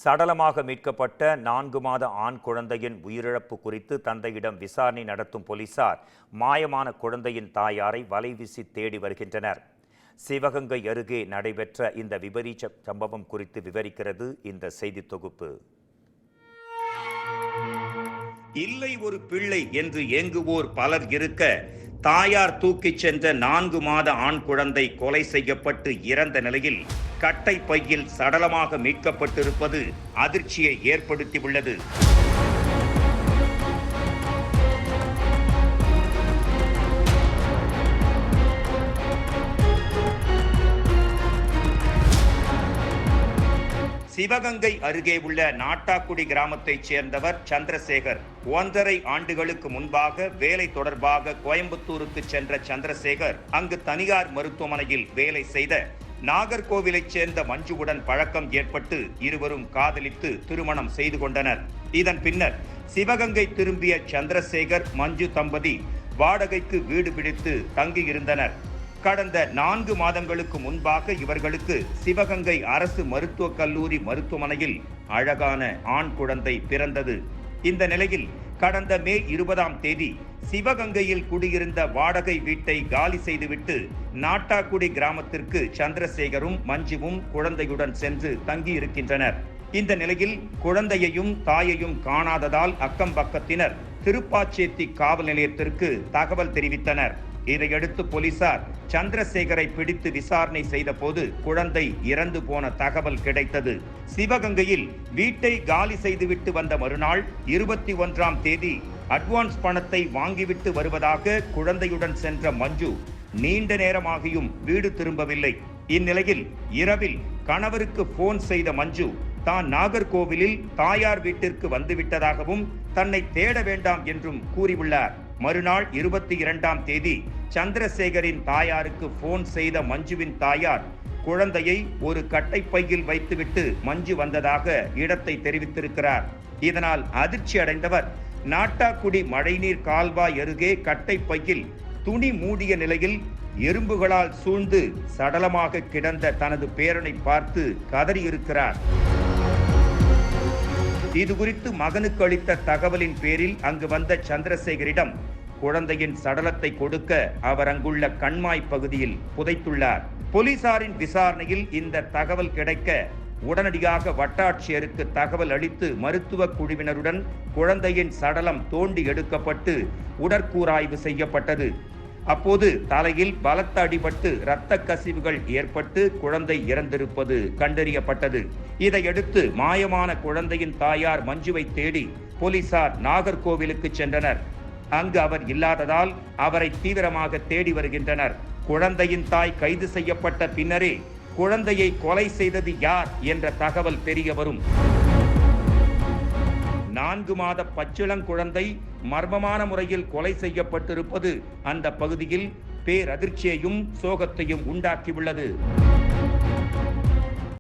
சடலமாக மீட்கப்பட்ட 4 மாத ஆண் குழந்தையின் உயிரிழப்பு குறித்து தந்தையிடம் விசாரணை நடத்தும் போலீசார் மாயமான குழந்தையின் தாயாரை வலைவீசி தேடி வருகின்றனர். சிவகங்கை அருகே நடைபெற்ற இந்த விபரீத சம்பவம் குறித்து விவரிக்கிறது இந்த செய்தி தொகுப்பு. இல்லை ஒரு பிள்ளை என்று ஏங்குவோர் பலர் இருக்க, தாயார் தூக்கிச் சென்ற 4 மாத ஆண் குழந்தை கொலை செய்யப்பட்டு இறந்த நிலையில் கட்டை பையில் சடலமாக மீட்கப்பட்டிருப்பது அதிர்ச்சியை ஏற்படுத்தியுள்ளது. சிவகங்கை அருகே உள்ள நாட்டாக்குடி கிராமத்தைச் சேர்ந்தவர் சந்திரசேகர். 1.5 ஆண்டுகளுக்கு முன்பாக வேலை தொடர்பாக கோயம்புத்தூருக்கு சென்ற சந்திரசேகர் அங்கு தனியார் மருத்துவமனையில் வேலை செய்த நாகர்கோவிலைச் சேர்ந்த மஞ்சுவுடன் பழக்கம் ஏற்பட்டு இருவரும் காதலித்து திருமணம் செய்து கொண்டனர். இதன் பின்னர் சிவகங்கை திரும்பிய சந்திரசேகர் மஞ்சு தம்பதி வாடகைக்கு வீடு பிடித்து தங்கியிருந்தனர். கடந்த 4 மாதங்களுக்கு முன்பாக இவர்களுக்கு சிவகங்கை அரசு மருத்துவக் கல்லூரி மருத்துவமனையில் அழகான ஆண் குழந்தை பிறந்தது. இந்த நிலையில் கடந்த மே 20ஆம் தேதி சிவகங்கையில் குடியிருந்த வாடகை வீட்டை காலி செய்துவிட்டு நாட்டாக்குடி கிராமத்திற்கு சந்திரசேகரும் மஞ்சுவும் குழந்தையுடன் சென்று தங்கியிருக்கின்றனர். இந்த நிலையில் குழந்தையையும் தாயையும் காணாததால் அக்கம் பக்கத்தினர் திருப்பாச்சேத்தி காவல் நிலையத்திற்கு தகவல் தெரிவித்தனர். இதையடுத்து போலீசார் சந்திரசேகரை பிடித்து விசாரணை செய்த போது குழந்தை இறந்து போன தகவல் கிடைத்தது. சிவகங்கையில் வீட்டை காலி செய்துவிட்டு வந்த மறுநாள் 21ஆம் தேதி அட்வான்ஸ் பணத்தை வாங்கிவிட்டு வருவதாக குழந்தையுடன் சென்ற மஞ்சு நீண்ட நேரமாகியும் வீடு திரும்பவில்லை. இந்நிலையில் இரவில் கணவருக்கு போன் செய்த மஞ்சு தான் நாகர்கோவிலில் தாயார் வீட்டிற்கு வந்துவிட்டதாகவும் தன்னை தேட வேண்டாம் என்றும் கூறியுள்ளார். மறுநாள் 22ஆம் தேதி சந்திரசேகரின் தாயாருக்கு போன் செய்த மஞ்சுவின் தாயார் குழந்தையை ஒரு கட்டை பையில் வைத்துவிட்டு மஞ்சு வந்ததாக இடத்தை தெரிவித்திருக்கிறார். இதனால் அதிர்ச்சி அடைந்தவர் நாட்டாக்குடி மழைநீர் கால்வாய் அருகே கட்டை பையில் துணி மூடிய நிலையில் எறும்புகளால் சூழ்ந்து சடலமாக கிடந்த தனது பேரனை பார்த்து கதறியிருக்கிறார். இது குறித்து மகனுக்கு அளித்த தகவலின் பேரில் அங்கு வந்த சந்திரசேகரிடம் குழந்தையின் சடலத்தை கொடுக்க அவர் அங்குள்ள கண்மாய் பகுதியில் புதைத்துள்ளார். போலீசாரின் விசாரணையில் இந்த தகவல் கிடைக்க உடனடியாக வட்டாட்சியருக்கு தகவல் அளித்து மருத்துவ குழுவினருடன் குழந்தையின் சடலம் தோண்டி எடுக்கப்பட்டு உடற்கூறாய்வு செய்யப்பட்டது. அப்போது தலையில் பலத்த அடிபட்டு இரத்த கசிவுகள் ஏற்பட்டு குழந்தை இறந்திருப்பது கண்டறியப்பட்டது. இதையடுத்து மாயமான குழந்தையின் தாயார் மஞ்சுவை தேடி போலீசார் நாகர்கோவிலுக்கு சென்றனர். அங்கு அவர் இல்லாததால் அவரை தீவிரமாக தேடி வருகின்றனர். குழந்தையின் தாய் கைது செய்யப்பட்ட பின்னரே குழந்தையை கொலை செய்தது யார் என்ற தகவல் தெரிய வரும். 4 மாத பச்சிளங்குழந்தை மர்மமான முறையில் கொலை செய்யப்பட்டிருப்பது அந்த பகுதியில் பேரதிர்ச்சியையும் சோகத்தையும் உண்டாக்கியுள்ளது.